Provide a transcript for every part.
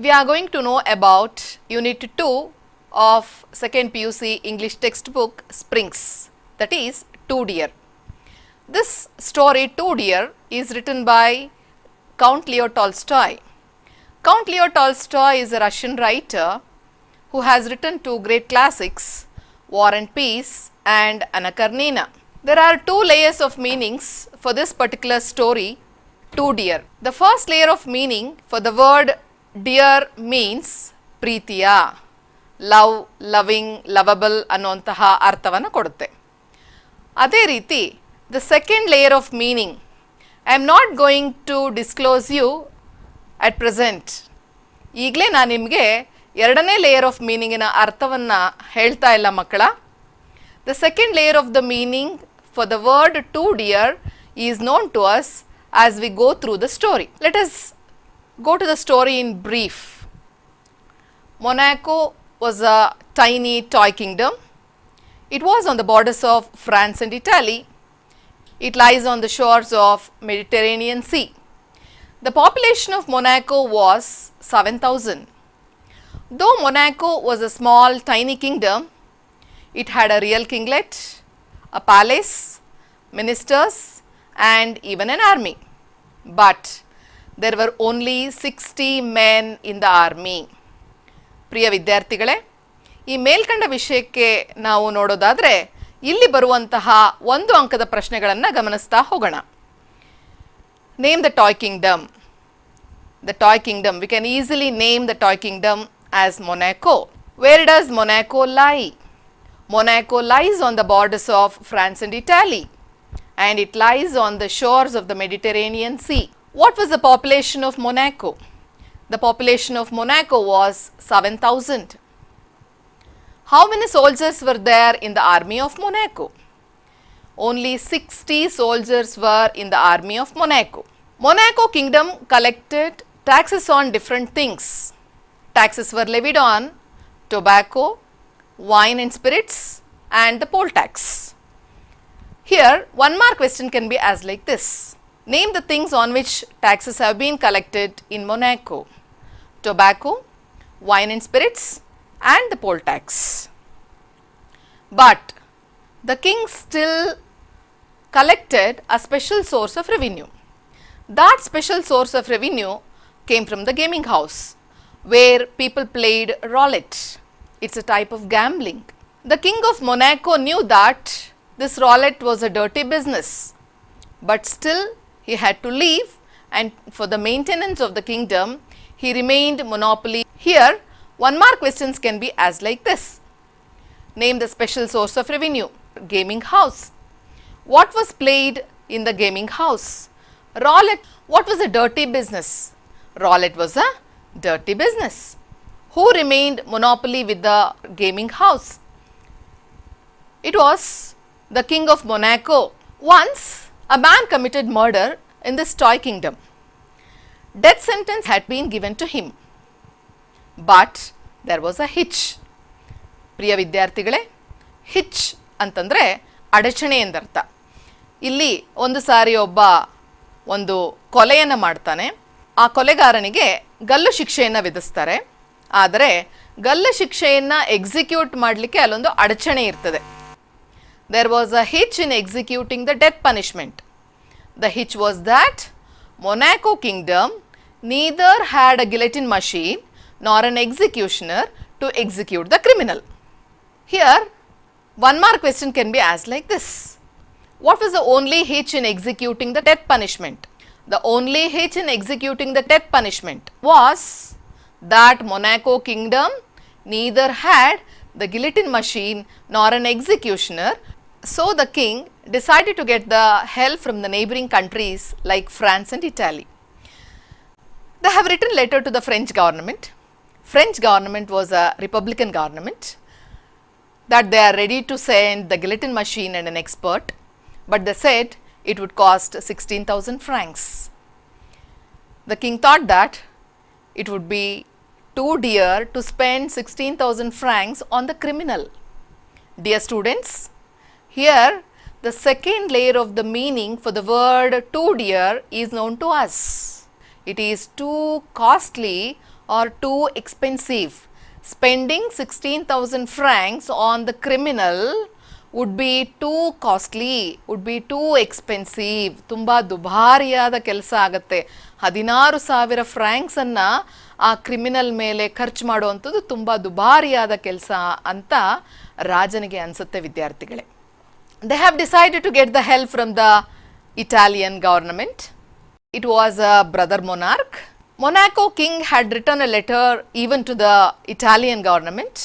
we are going to know about Unit 2 of 2nd PUC English textbook Springs, that is Two Deer. This story Two Deer is written by Count Leo Tolstoy. Count Leo Tolstoy is a Russian writer who has written two great classics, War and Peace and Anna Karenina. There are two layers of meanings for this particular story, Two Deer. The first layer of meaning for the word dear means ಪ್ರೀತಿಯ, love, loving, lovable ಅನ್ನುವಂತಹ ಅರ್ಥವನ್ನು ಕೊಡುತ್ತೆ. ಅದೇ ರೀತಿ the second layer of meaning I am not going to disclose you at present. ಈಗಲೇ ನಾನು ನಿಮಗೆ ಎರಡನೇ ಲೇಯರ್ ಆಫ್ ಮೀನಿಂಗಿನ ಅರ್ಥವನ್ನು ಹೇಳ್ತಾ ಇಲ್ಲ ಮಕ್ಕಳ. The second layer of the meaning for the word to dear is known to us as we go through the story. Let us go to the story in brief. Monaco was a tiny toy kingdom. It was on the borders of France and Italy. It lies on the shores of Mediterranean Sea. The population of Monaco was 7,000. Though Monaco was a small tiny kingdom, it had a real kinglet, a palace, ministers and even an army. But there were only 60 men in the army. ಪ್ರಿಯ ವಿದ್ಯಾರ್ಥಿಗಳೇ, ಈ ಮೇಲ್ಕಂಡ ವಿಷಯಕ್ಕೆ ನಾವು ನೋಡೋದಾದರೆ ಇಲ್ಲಿ ಬರುವಂತಹ ಒಂದು ಅಂಕದ ಪ್ರಶ್ನೆಗಳನ್ನು ಗಮನಿಸ್ತಾ ಹೋಗೋಣ. Name the toy kingdom. The toy kingdom, we can easily name the toy kingdom as Monaco. Where does Monaco lie? Monaco lies on the borders of France and Italy and it lies on the shores of the Mediterranean Sea. What was the population of Monaco? The population of Monaco was 7,000. How many soldiers were there in the army of Monaco? Only 60 soldiers were in the army of Monaco. Monaco kingdom collected taxes on different things. Taxes were levied on tobacco, wine and spirits and the poll tax. Here, one mark question can be asked like this. Name the things on which taxes have been collected in Monaco. Tobacco, wine and spirits and the poll tax. But the king still collected a special source of revenue. That special source of revenue came from the gaming house where people played roulette. It's a type of gambling. The king of Monaco knew that this roulette was a dirty business, but still he had to leave, and for the maintenance of the kingdom he remained monopoly. Here one mark questions can be asked like this. Name the special source of revenue. Gaming house. What was played in the gaming house? Roulette. What was a dirty business? Roulette was a dirty business. Who remained monopoly with the gaming house? It was the king of Monaco. Once a man committed murder in this toy kingdom. Death sentence had been given to him, but there was a hitch. ಪ್ರಿಯ ವಿದ್ಯಾರ್ಥಿಗಳೇ, hitch ಅಂತಂದರೆ ಅಡಚಣೆ ಎಂದರ್ಥ. ಇಲ್ಲಿ ಒಂದು ಸಾರಿ ಒಬ್ಬ ಒಂದು ಕೊಲೆಯನ್ನು ಮಾಡ್ತಾನೆ. ಆ ಕೊಲೆಗಾರನಿಗೆ ಗಲ್ಲು ಶಿಕ್ಷೆಯನ್ನು ವಿಧಿಸ್ತಾರೆ. ಆದರೆ ಗಲ್ಲು ಶಿಕ್ಷೆಯನ್ನು ಎಕ್ಸಿಕ್ಯೂಟ್ ಮಾಡಲಿಕ್ಕೆ ಅಲ್ಲೊಂದು ಅಡಚಣೆ ಇರ್ತದೆ. There was a hitch in executing the death punishment. The hitch was that Monaco kingdom neither had a guillotine machine nor an executioner to execute the criminal. Here, one more question can be asked like this. What was the only hitch in executing the death punishment? The only hitch in executing the death punishment was that Monaco kingdom neither had the guillotine machine nor an executioner. So the king decided to get the help from the neighboring countries like France and Italy. They have written letter to the French government. French government was a republican government, that they are ready to send the guillotine machine and an expert, but they said it would cost 16,000 francs. The king thought that it would be too dear to spend 16,000 francs on the criminal. Dear students, here the second layer of the meaning for the word too dear is known to us. It is too costly or too expensive. Spending 16,000 francs on the criminal would be too costly, would be too expensive. ತುಂಬ ದುಬಾರಿಯಾದ ಕೆಲಸ ಆಗುತ್ತೆ. 16,000 ಫ್ರ್ಯಾಂಕ್ಸನ್ನು ಆ criminal ಮೇಲೆ ಖರ್ಚು ಮಾಡುವಂಥದ್ದು ತುಂಬ ದುಬಾರಿಯಾದ ಕೆಲಸ ಅಂತ ರಾಜನಿಗೆ ಅನಿಸುತ್ತೆ ವಿದ್ಯಾರ್ಥಿಗಳೇ. They have decided to get the help from the Italian government. It was a brother monarch. Monaco king had written a letter even to the Italian government,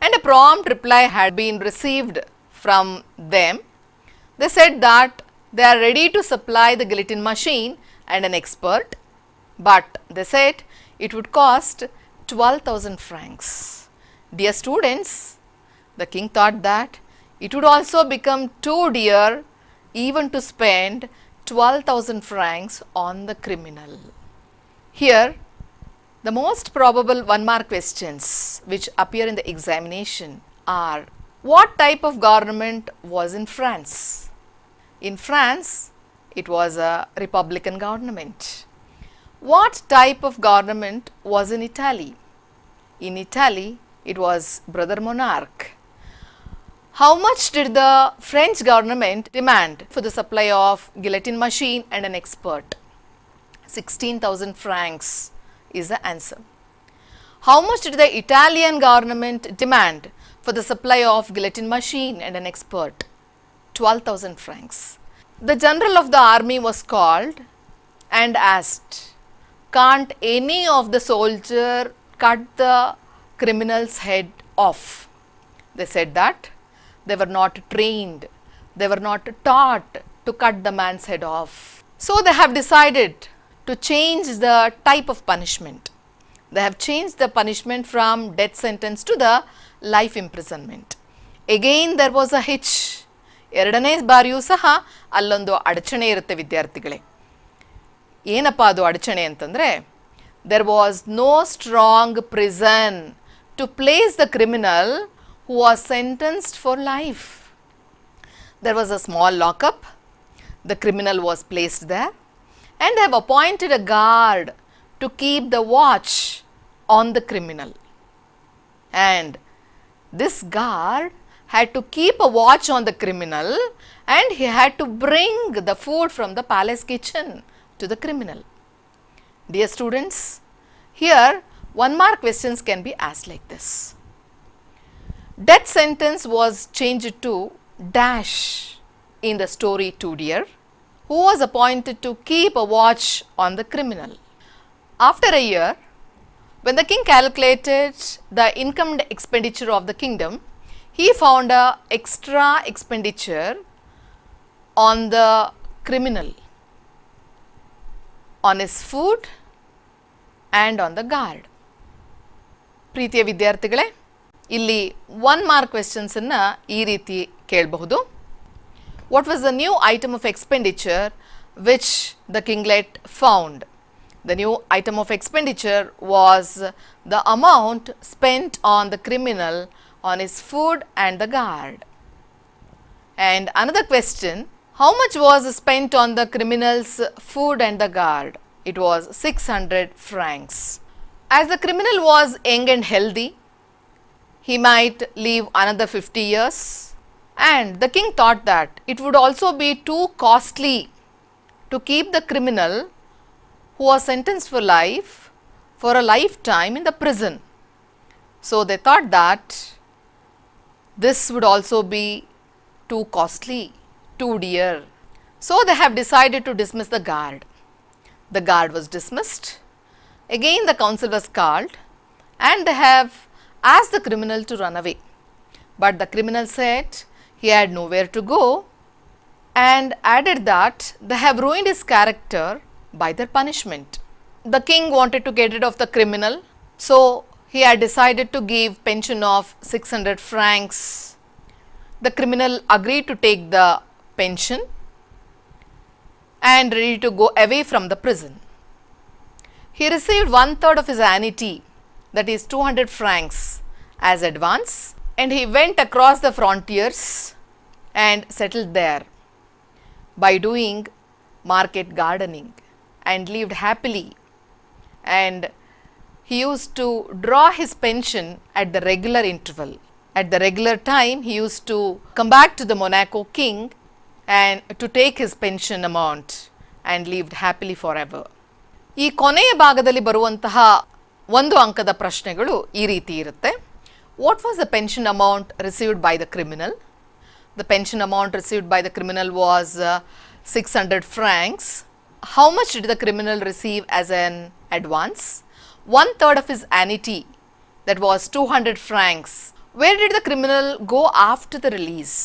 and a prompt reply had been received from them. They said that they are ready to supply the guillotine machine and an expert, but they said it would cost 12,000 francs. Dear students, the king thought that it would also become too dear even to spend 12,000 francs on the criminal. Here, the most probable one-mark questions which appear in the examination are: what type of government was in France? In France, it was a republican government. What type of government was in Italy? In Italy, it was brother monarch. How much did the French government demand for the supply of guillotine machine and an expert? 16,000 francs is the answer. How much did the Italian government demand for the supply of guillotine machine and an expert? 12,000 francs. The general of the army was called and asked, can't any of the soldier cut the criminal's head off? They said that they were not trained, they were not taught to cut the man's head off. So they have decided to change the type of punishment. They have changed the punishment from death sentence to the life imprisonment. Again there was a hitch. ಎರಡನೇ ಬಾರಿಯೂ ಸಹ ಅಲ್ಲೊಂದು ಅಡಚಣೆ ಇರುತ್ತೆ ವಿದ್ಯಾರ್ಥಿಗಳೇ. ಏನಪ್ಪ ಅದು ಅಡಚಣೆ ಅಂತಂದರೆ, there was no strong prison to place the criminal who was sentenced for life. There was a small lockup. The criminal was placed there, and they have appointed a guard to keep the watch on the criminal. And this guard had to keep a watch on the criminal, and he had to bring the food from the palace kitchen to the criminal. Dear students, here one-mark questions can be asked like this. Death sentence was changed to dash in the story Two Deer, who was appointed to keep a watch on the criminal. After a year, when the king calculated the income and expenditure of the kingdom, he found a extra expenditure on the criminal, on his food and on the guard. ಪ್ರೀತಿಯ ವಿದ್ಯಾರ್ಥಿಗಳೇ, ಇಲ್ಲಿ one mark questions ಅನ್ನು ಈ ರೀತಿ ಕೇಳಬಹುದು. What was the new item of expenditure which the kinglet found? The new item of expenditure was the amount spent on the criminal on his food and the guard. And another question, how much was spent on the criminal's food and the guard? It was 600 francs. As the criminal was young and healthy, he might live another 50 years, and the king thought that it would also be too costly to keep the criminal who was sentenced for life for a lifetime in the prison. So they thought that this would also be too costly, too dear. So they have decided to dismiss the guard. The guard was dismissed. Again the council was called, and they have asked the criminal to run away. But the criminal said he had nowhere to go, and added that they have ruined his character by their punishment. The king wanted to get rid of the criminal, so he had decided to give pension of 600 francs. The criminal agreed to take the pension and ready to go away from the prison. He received 1/3 of his annuity, that is 200 francs, as advance, and he went across the frontiers and settled there by doing market gardening, and lived happily and he used to draw his pension at the regular interval. At the regular time, he used to come back to the Monaco king and to take his pension amount and lived happily forever. ಈ ಕೊನೆಯ ಭಾಗದಲ್ಲಿ ಬರುವಂತಹ ಒಂದು ಅಂಕದ ಪ್ರಶ್ನೆಗಳು ಈ ರೀತಿ ಇರುತ್ತೆ. What was the pension amount received by the criminal? The pension amount received by the criminal was 600 francs. How much did the criminal receive as an advance? 1/3 of his annuity, that was 200 francs. Where did the criminal go after the release?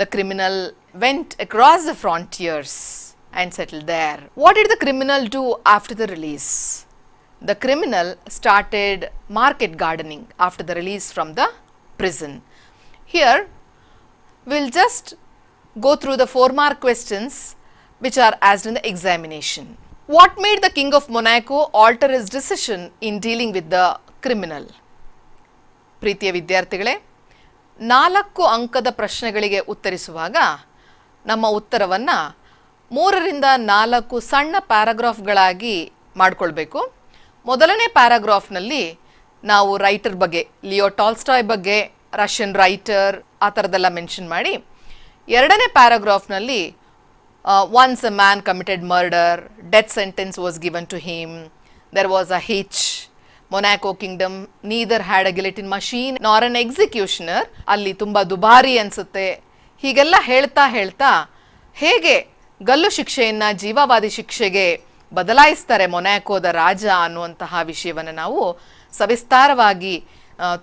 The criminal went across the frontiers and settled there. What did the criminal do after the release? The criminal started market gardening after the release from the prison. Here, we'll just go through the 4-mark questions which are asked in the examination. What made the King of Monaco alter his decision in dealing with the criminal? ಪ್ರೀತಿಯ ವಿದ್ಯಾರ್ಥಿಗಳೇ, 4 ಅಂಕದ ಪ್ರಶ್ನೆಗಳಿಗೆ ಉತ್ತರಿಸುವಾಗ ನಮ್ಮ ಉತ್ತರವನ್ನು 3ರಿಂದ 4 ಸಣ್ಣ ಪ್ಯಾರಾಗ್ರಾಫ್ಗಳಾಗಿ ಮಾಡಿಕೊಳ್ಬೇಕು. ಮೊದಲನೇ ಪ್ಯಾರಾಗ್ರಾಫ್ನಲ್ಲಿ ನಾವು ರೈಟರ್ ಬಗ್ಗೆ, ಲಿಯೋ ಟಾಲ್ಸ್ಟಾಯ್ ಬಗ್ಗೆ, ರಷ್ಯನ್ ರೈಟರ್ ಆ ಥರದ್ದೆಲ್ಲ ಮೆನ್ಷನ್ ಮಾಡಿ, 2ನೇ ಪ್ಯಾರಾಗ್ರಾಫ್ನಲ್ಲಿ once a man committed murder, death sentence was given to him, there was a hitch, Monaco kingdom neither had a guillotine machine nor an executioner, ಅಲ್ಲಿ ತುಂಬ ದುಬಾರಿ ಅನಿಸುತ್ತೆ, ಹೀಗೆಲ್ಲ ಹೇಳ್ತಾ ಹೇಗೆ ಗಲ್ಲು ಶಿಕ್ಷೆಯನ್ನು ಜೀವಾವಧಿ ಶಿಕ್ಷೆಗೆ ಬದಲಾಯಿಸ್ತಾರೆ ಮೊನಾಕೋದ ರಾಜ ಅನ್ನುವಂತಹ ವಿಷಯವನ್ನು ನಾವು ಸವಿಸ್ತಾರವಾಗಿ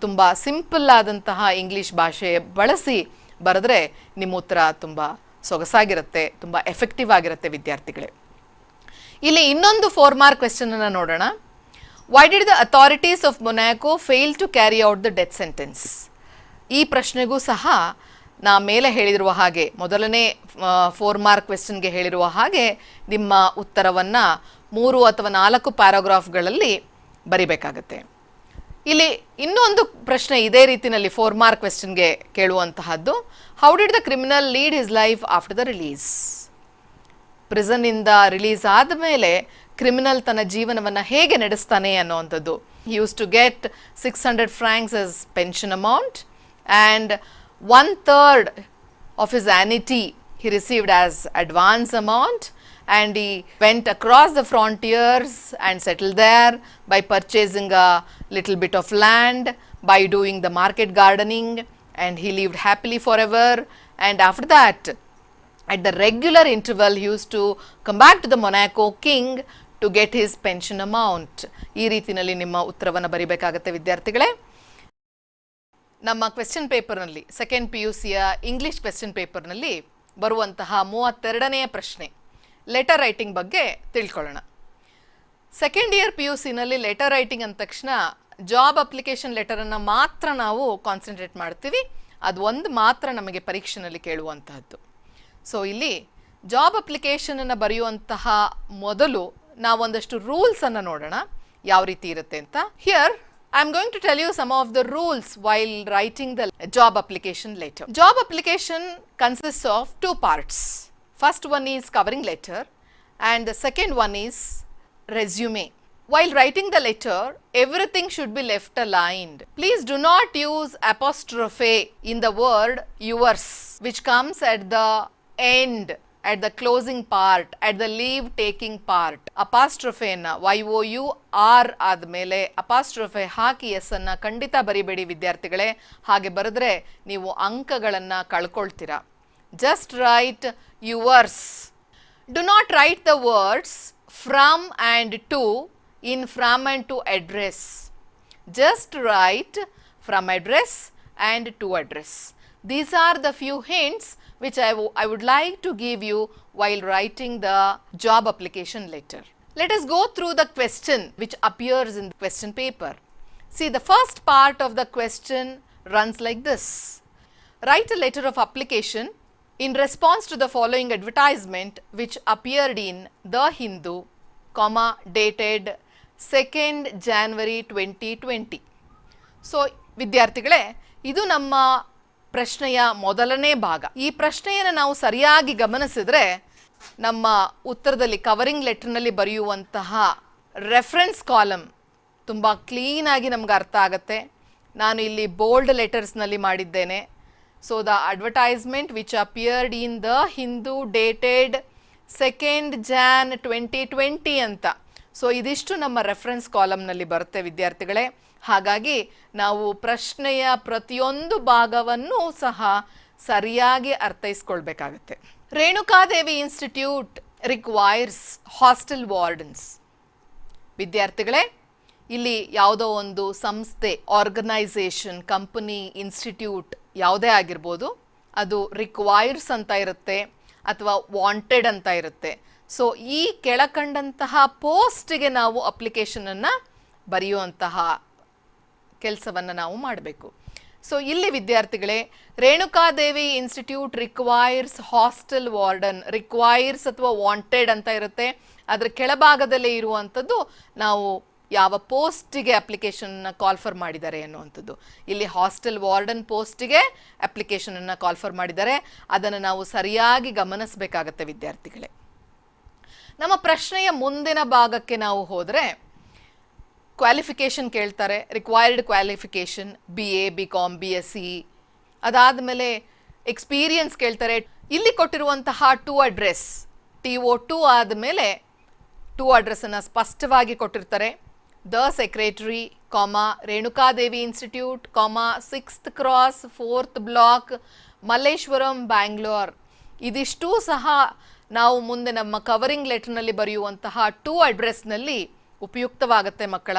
ತುಂಬ ಸಿಂಪಲ್ ಆದಂತಹ ಇಂಗ್ಲೀಷ್ ಭಾಷೆ ಬಳಸಿ ಬರೆದ್ರೆ ನಿಮ್ಮ ಉತ್ತರ ತುಂಬ ಸೊಗಸಾಗಿರುತ್ತೆ, ತುಂಬ ಎಫೆಕ್ಟಿವ್ ಆಗಿರುತ್ತೆ ವಿದ್ಯಾರ್ಥಿಗಳೇ. ಇಲ್ಲಿ ಇನ್ನೊಂದು 4-mark ಕ್ವೆಶ್ಚನನ್ನು ನೋಡೋಣ. Why did the authorities of Monaco fail to carry out the death sentence? ಈ ಪ್ರಶ್ನೆಗೂ ಸಹ ನಾ ಮೇಲೆ ಹೇಳಿರುವ ಹಾಗೆ, ಮೊದಲನೇ 4-mark ಕ್ವೆಶ್ಚನ್ಗೆ ಹೇಳಿರುವ ಹಾಗೆ ನಿಮ್ಮ ಉತ್ತರವನ್ನು 3 ಅಥವಾ 4 ಪ್ಯಾರಾಗ್ರಾಫ್ಗಳಲ್ಲಿ ಬರಿಬೇಕಾಗತ್ತೆ. ಇಲ್ಲಿ ಇನ್ನೊಂದು ಪ್ರಶ್ನೆ ಇದೇ ರೀತಿಯಲ್ಲಿ 4-mark ಕ್ವೆಶ್ಚನ್ಗೆ ಕೇಳುವಂತಹದ್ದು. How did the criminal lead his life after the release? ಪ್ರಿಸನ್ನಿಂದ ರಿಲೀಸ್ ಆದಮೇಲೆ ಕ್ರಿಮಿನಲ್ ತನ್ನ ಜೀವನವನ್ನು ಹೇಗೆ ನಡೆಸ್ತಾನೆ ಅನ್ನೋವಂಥದ್ದು. He use to get 600 francs as pension amount and 1/3 of his annuity he received as advance amount, and he went across the frontiers and settled there by purchasing a little bit of land, by doing the market gardening, and he lived happily forever. And after that, at the regular interval, he used to come back to the Monaco king to get his pension amount. ಈ ರೀತಿಯಲ್ಲಿ ನಿಮ್ಮ ಉತ್ತರವನ್ನು ಬರಿಬೇಕಾಗುತ್ತೆ ವಿದ್ಯಾರ್ಥಿಗಳೇ. ನಮ್ಮ question ಪೇಪರ್ನಲ್ಲಿ, second PUCಯ English question ಪೇಪರ್ನಲ್ಲಿ ಬರುವಂತಹ 32ನೇ ಪ್ರಶ್ನೆ ಲೆಟರ್ ರೈಟಿಂಗ್ ಬಗ್ಗೆ ತಿಳ್ಕೊಳ್ಳೋಣ. ಸೆಕೆಂಡ್ ಇಯರ್ PUCನಲ್ಲಿ ಲೆಟರ್ ರೈಟಿಂಗ್ ಅಂದ ತಕ್ಷಣ ಜಾಬ್ ಅಪ್ಲಿಕೇಶನ್ ಲೆಟರನ್ನು ಮಾತ್ರ ನಾವು ಕಾನ್ಸಂಟ್ರೇಟ್ ಮಾಡ್ತೀವಿ. ಅದು ಒಂದು ಮಾತ್ರ ನಮಗೆ ಪರೀಕ್ಷೆನಲ್ಲಿ ಕೇಳುವಂತಹದ್ದು. ಸೊ ಇಲ್ಲಿ ಜಾಬ್ ಅಪ್ಲಿಕೇಶನನ್ನು ಬರೆಯುವಂತಹ ಮೊದಲು ನಾವೊಂದಷ್ಟು ರೂಲ್ಸನ್ನು ನೋಡೋಣ ಯಾವ ರೀತಿ ಇರುತ್ತೆ ಅಂತ. Here I am going to tell you some of the rules while writing the job application letter. Job application consists of 2 parts. First one is covering letter and the second one is resume. While writing the letter, everything should be left aligned. Please do not use apostrophe in the word yours, which comes at the end, at the closing part, at the leave taking part. Apostrophe na YOUR ಆದಮೇಲೆ apostrophe ಹಾಕಿ S ಅನ್ನ ಖಂಡಿತ ಬರಿಬೇಡಿ ವಿದ್ಯಾರ್ಥಿಗಳೇ. ಹಾಗೆ ಬರೆದ್ರೆ ನೀವು ಅಂಕಗಳನ್ನು ಕಳ್ಕೊಳ್ತೀರಾ. Just write yours. Do not write the words from and to in from and to address. Just write from address and to address. These are the few hints which I would like to give you while writing the job application letter. Let us go through the question which appears in the question paper. See, the first part of the question runs like this. Write a letter of application in response to the following advertisement which appeared in The Hindu, dated 2nd January 2020. So, ವಿದ್ಯಾರ್ಥಿಗಳೇ, ಇದು ನಮ್ಮ ಪ್ರಶ್ನೆಯ ಮೊದಲನೇ ಭಾಗ. ಈ ಪ್ರಶ್ನೆಯನ್ನು ನಾವು ಸರಿಯಾಗಿ ಗಮನಿಸಿದ್ರೆ ನಮ್ಮ ಉತ್ತರದಲ್ಲಿ ಕವರಿಂಗ್ ಲೆಟರ್ನಲ್ಲಿ ಬರೆಯುವಂತಹ ರೆಫರೆನ್ಸ್ ಕಾಲಮ್ ತುಂಬ ಕ್ಲೀನಾಗಿ ನಮ್ಗೆ ಅರ್ಥ ಆಗುತ್ತೆ. ನಾನು ಇಲ್ಲಿ ಬೋಲ್ಡ್ ಲೆಟರ್ಸ್ನಲ್ಲಿ ಮಾಡಿದ್ದೇನೆ. So the advertisement which appeared in the Hindu dated 2nd Jan 2020 ಅಂತ. ಸೊ ಇದಿಷ್ಟು ನಮ್ಮ ರೆಫರೆನ್ಸ್ ಕಾಲಮ್ನಲ್ಲಿ ಬರುತ್ತೆ ವಿದ್ಯಾರ್ಥಿಗಳೇ. ಹಾಗಾಗಿ ನಾವು ಪ್ರಶ್ನೆಯ ಪ್ರತಿಯೊಂದು ಭಾಗವನ್ನು ಸಹ ಸರಿಯಾಗಿ ಅರ್ಥೈಸ್ಕೊಳ್ಬೇಕಾಗತ್ತೆ. Renukadevi institute requires hostel wardens. ವಿದ್ಯಾರ್ಥಿಗಳೇ, ಇಲ್ಲಿ ಯಾವುದೋ ಒಂದು ಸಂಸ್ಥೆ, ಆರ್ಗನೈಸೇಷನ್, ಕಂಪನಿ, ಇನ್ಸ್ಟಿಟ್ಯೂಟ್ ಯಾವುದೇ ಆಗಿರ್ಬೋದು, ಅದು ರಿಕ್ವೈರ್ಸ್ ಅಂತ ಇರುತ್ತೆ ಅಥವಾ ವಾಂಟೆಡ್ ಅಂತ ಇರುತ್ತೆ. ಸೊ ಈ ಕೆಳಕಂಡಂತಹ ಪೋಸ್ಟ್ಗೆ ನಾವು ಅಪ್ಲಿಕೇಶನನ್ನು ಬರೆಯುವಂತಹ ಕೆಲಸವನ್ನು ನಾವು ಮಾಡಬೇಕು. ಸೊ ಇಲ್ಲಿ ವಿದ್ಯಾರ್ಥಿಗಳೇ, Renukadevi institute requires hostel warden, requires ಅಥವಾ ವಾಂಟೆಡ್ ಅಂತ ಇರುತ್ತೆ. ಅದರ ಕೆಳಭಾಗದಲ್ಲೇ ಇರುವಂಥದ್ದು ನಾವು ಯಾವ ಪೋಸ್ಟಿಗೆ ಅಪ್ಲಿಕೇಶನ್ನ ಕಾಲ್ಫರ್ ಮಾಡಿದ್ದಾರೆ ಅನ್ನುವಂಥದ್ದು. ಇಲ್ಲಿ ಹಾಸ್ಟೆಲ್ ವಾರ್ಡನ್ ಪೋಸ್ಟಿಗೆ ಅಪ್ಲಿಕೇಶನನ್ನು ಕಾಲ್ಫರ್ ಮಾಡಿದ್ದಾರೆ. ಅದನ್ನು ನಾವು ಸರಿಯಾಗಿ ಗಮನಿಸಬೇಕಾಗತ್ತೆ ವಿದ್ಯಾರ್ಥಿಗಳೇ. ನಮ್ಮ ಪ್ರಶ್ನೆಯ ಮುಂದಿನ ಭಾಗಕ್ಕೆ ನಾವು ಹೋದರೆ ಕ್ವಾಲಿಫಿಕೇಷನ್ ಕೇಳ್ತಾರೆ. Required qualification BA, BCom, BSc. ಅದಾದಮೇಲೆ ಎಕ್ಸ್ಪೀರಿಯನ್ಸ್ ಕೇಳ್ತಾರೆ. ಇಲ್ಲಿ ಕೊಟ್ಟಿರುವಂತಹ ಟು ಅಡ್ರೆಸ್ TO2 ಆದಮೇಲೆ ಟು ಅಡ್ರೆಸ್ಸನ್ನು ಸ್ಪಷ್ಟವಾಗಿ ಕೊಟ್ಟಿರ್ತಾರೆ. The secretary, Renukadevi institute, 6th Cross, 4th Block, Malleshwaram, Bangalore. ಇದಿಷ್ಟೂ ಸಹ ನಾವು ಮುಂದೆ ನಮ್ಮ ಕವರಿಂಗ್ ಲೆಟರ್ನಲ್ಲಿ ಬರೆಯುವಂತಹ ಟು ಅಡ್ರೆಸ್ನಲ್ಲಿ ಉಪಯುಕ್ತವಾಗುತ್ತೆ ಮಕ್ಕಳ.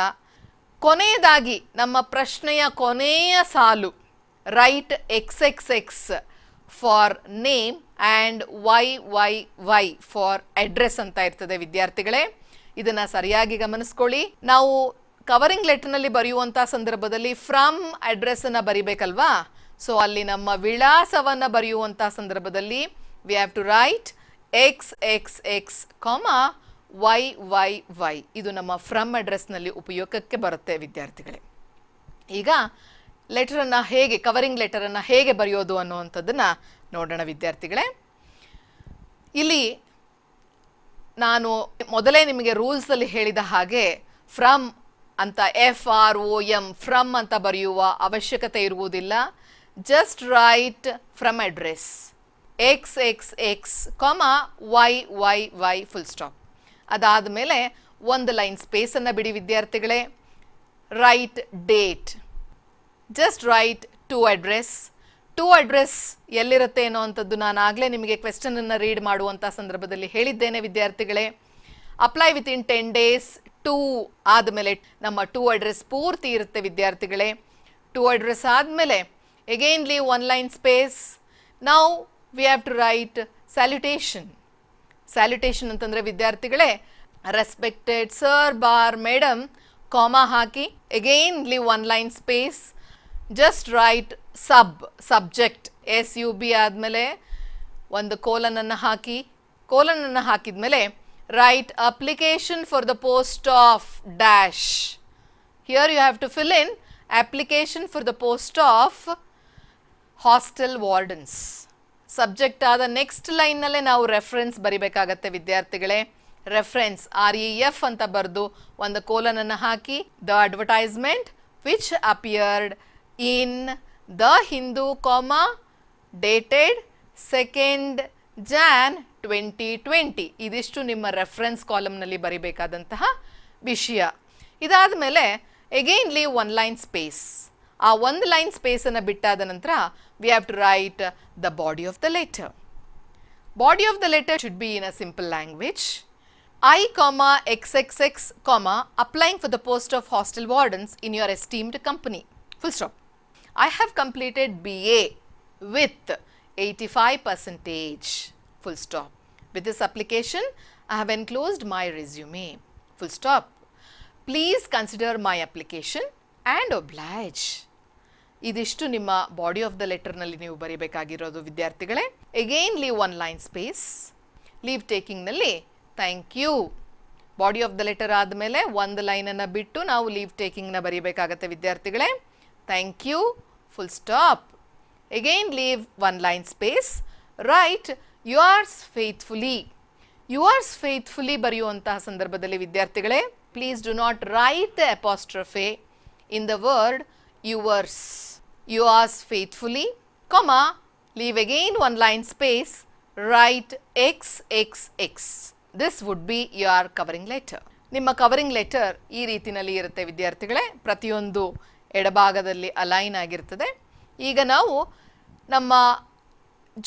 ಕೊನೆಯದಾಗಿ ನಮ್ಮ ಪ್ರಶ್ನೆಯ ಕೊನೆಯ ಸಾಲು right XXX for name and YYY for address ಅಂತ ಇರ್ತದೆ ವಿದ್ಯಾರ್ಥಿಗಳೇ. ಇದನ್ನು ಸರಿಯಾಗಿ ಗಮನಿಸ್ಕೊಳ್ಳಿ. ನಾವು ಕವರಿಂಗ್ ಲೆಟರ್ನಲ್ಲಿ ಬರೆಯುವಂಥ ಸಂದರ್ಭದಲ್ಲಿ ಫ್ರಮ್ ಅಡ್ರೆಸ್ಸನ್ನು ಬರಿಬೇಕಲ್ವಾ. ಸೊ ಅಲ್ಲಿ ನಮ್ಮ ವಿಳಾಸವನ್ನು ಬರೆಯುವಂಥ ಸಂದರ್ಭದಲ್ಲಿ we have to write XXX, YYY. ಇದು ನಮ್ಮ ಫ್ರಮ್ ಅಡ್ರೆಸ್ನಲ್ಲಿ ಉಪಯೋಗಕ್ಕೆ ಬರುತ್ತೆ ವಿದ್ಯಾರ್ಥಿಗಳೇ. ಈಗ ಲೆಟರನ್ನು ಹೇಗೆ, ಕವರಿಂಗ್ ಲೆಟರನ್ನು ಹೇಗೆ ಬರೆಯೋದು ಅನ್ನುವಂಥದ್ದನ್ನು ನೋಡೋಣ ವಿದ್ಯಾರ್ಥಿಗಳೇ. ಇಲ್ಲಿ ನಾನು ಮೊದಲೇ ನಿಮಗೆ ರೂಲ್ಸಲ್ಲಿ ಹೇಳಿದ ಹಾಗೆ ಫ್ರಮ್ ಅಂತ FROM ಫ್ರಮ್ ಅಂತ ಬರೆಯುವ ಅವಶ್ಯಕತೆ ಇರುವುದಿಲ್ಲ. Just write from address XXX, YYY full stop. ಅದಾದಮೇಲೆ ಒಂದು ಲೈನ್ ಸ್ಪೇಸನ್ನು ಬಿಡಿ ವಿದ್ಯಾರ್ಥಿಗಳೇ. Write date, just write to address. To address ಎಲ್ಲಿರುತ್ತೆ ಅನ್ನೋ ಅಂಥದ್ದು ನಾನು ಆಗಲೇ ನಿಮಗೆ ಕ್ವೆಶ್ಚನನ್ನು ರೀಡ್ ಮಾಡುವಂಥ ಸಂದರ್ಭದಲ್ಲಿ ಹೇಳಿದ್ದೇನೆ ವಿದ್ಯಾರ್ಥಿಗಳೇ. Apply within 10 days. ಟು ಆದಮೇಲೆ ನಮ್ಮ ಟು ಅಡ್ರೆಸ್ ಪೂರ್ತಿ ಇರುತ್ತೆ ವಿದ್ಯಾರ್ಥಿಗಳೇ. ಟು ಅಡ್ರೆಸ್ ಆದಮೇಲೆ again leave one line space. ನಾವು we have to write salutation. Salutation ಅಂತಂದರೆ ವಿದ್ಯಾರ್ಥಿಗಳೇ ರೆಸ್ಪೆಕ್ಟೆಡ್ ಸರ್, ಬಾರ್, ಮೇಡಮ್, ಹಾಕಿ again leave one line space. Just write subject SUB ಆದಮೇಲೆ ಒಂದು ಕೋಲನನ್ನು ಹಾಕಿ. ಕೋಲನನ್ನು ಹಾಕಿದ್ಮೇಲೆ write application for the post of dash. Here you have to fill in application for the post of hostel wardens. Subject ಆದ next ಲೈನ್ನಲ್ಲೇ ನಾವು reference ಬರಿಬೇಕಾಗತ್ತೆ ವಿದ್ಯಾರ್ಥಿಗಳೇ. ರೆಫರೆನ್ಸ್ REF ಅಂತ ಬರೆದು ಒಂದು ಕೋಲನನ್ನು ಹಾಕಿ. The advertisement which appeared in the Hindu, dated 2nd Jan 2020. ಇದಿಷ್ಟು ನಿಮ್ಮ ರೆಫರೆನ್ಸ್ ಕಾಲಮ್ನಲ್ಲಿ ಬರಿಬೇಕಾದಂತಹ ವಿಷಯ. ಇದಾದ ಮೇಲೆ again leave one line space. ಆ ಒಂದು ಲೈನ್ ಸ್ಪೇಸನ್ನು ಬಿಟ್ಟಾದ ನಂತರ we have to write the body of the letter. Body of the letter should be in a simple language. I, XXX, applying for the post of hostel wardens in your esteemed company. Full stop. I have completed BA with 85%. Full stop. With this application, I have enclosed my resume. Full stop. Please consider my application and oblige. ಇದಿಷ್ಟು ನಿಮ್ಮ body of the ಲೆಟರ್ನಲ್ಲಿ ನೀವು ಬರೀಬೇಕಾಗಿರೋದು ವಿದ್ಯಾರ್ಥಿಗಳೇ. Again leave one line space. Leave ಟೇಕಿಂಗ್ನಲ್ಲಿ thank you. Body of the letter ಆದಮೇಲೆ ಒಂದು ಲೈನನ್ನು ಬಿಟ್ಟು ನಾವು ಲೀವ್ ಟೇಕಿಂಗ್ನ ಬರೀಬೇಕಾಗತ್ತೆ ವಿದ್ಯಾರ್ಥಿಗಳೇ. Thank you, full stop. Again leave one line space. Write yours faithfully. Yours faithfully ಬರೆಯುವಂತಹ ಸಂದರ್ಭದಲ್ಲಿ ವಿದ್ಯಾರ್ಥಿಗಳೇ Please do not write the apostrophe in the word yours. Yours faithfully, comma, leave again one line space, write XXX. This would be your covering letter. ನಿಮ್ಮ covering letter ಈ ರೀತಿಯಲ್ಲಿ ಇರುತ್ತೆ ವಿದ್ಯಾರ್ಥಿಗಳೇ. ಪ್ರತಿಯೊಂದು ಎಡಭಾಗದಲ್ಲಿ ಅಲೈನ್ ಆಗಿರ್ತದೆ. ಈಗ ನಾವು ನಮ್ಮ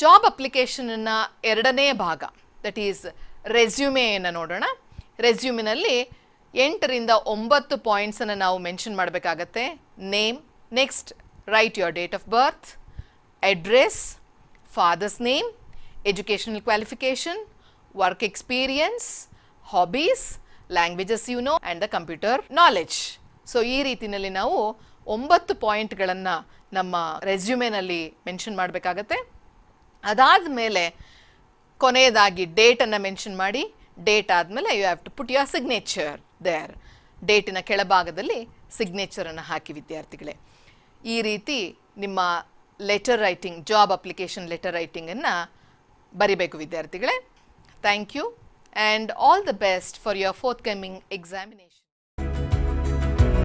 ಜಾಬ್ ಅಪ್ಲಿಕೇಶನ್ನ ಎರಡನೇ ಭಾಗ, ದಟ್ ಈಸ್ ರೆಸ್ಯೂಮೆಯನ್ನು ನೋಡೋಣ. ರೆಸ್ಯೂಮಿನಲ್ಲಿ 8ರಿಂದ 9 ಪಾಯಿಂಟ್ಸನ್ನು ನಾವು ಮೆನ್ಷನ್ ಮಾಡಬೇಕಾಗತ್ತೆ. Name, next write your date of birth, address, father's name, educational qualification, work experience, hobbies, languages you know and the computer knowledge. So ಈ ರೀತಿಯಲ್ಲಿ ನಾವು 9 ಪಾಯಿಂಟ್ಗಳನ್ನು ನಮ್ಮ ರೆಸ್ಯೂಮೆನಲ್ಲಿ ಮೆನ್ಷನ್ ಮಾಡಬೇಕಾಗತ್ತೆ. ಅದಾದಮೇಲೆ ಕೊನೆಯದಾಗಿ ಡೇಟನ್ನು ಮೆನ್ಷನ್ ಮಾಡಿ. ಡೇಟ್ ಆದಮೇಲೆ you have to put your signature there. ಡೇಟಿನ ಕೆಳಭಾಗದಲ್ಲಿ ಸಿಗ್ನೇಚರನ್ನು ಹಾಕಿ ವಿದ್ಯಾರ್ಥಿಗಳೇ. ಈ ರೀತಿ ನಿಮ್ಮ letter writing, job application letter ರೈಟಿಂಗನ್ನು ಬರಿಬೇಕು ವಿದ್ಯಾರ್ಥಿಗಳೇ. Thank you and all the best for your forthcoming examination.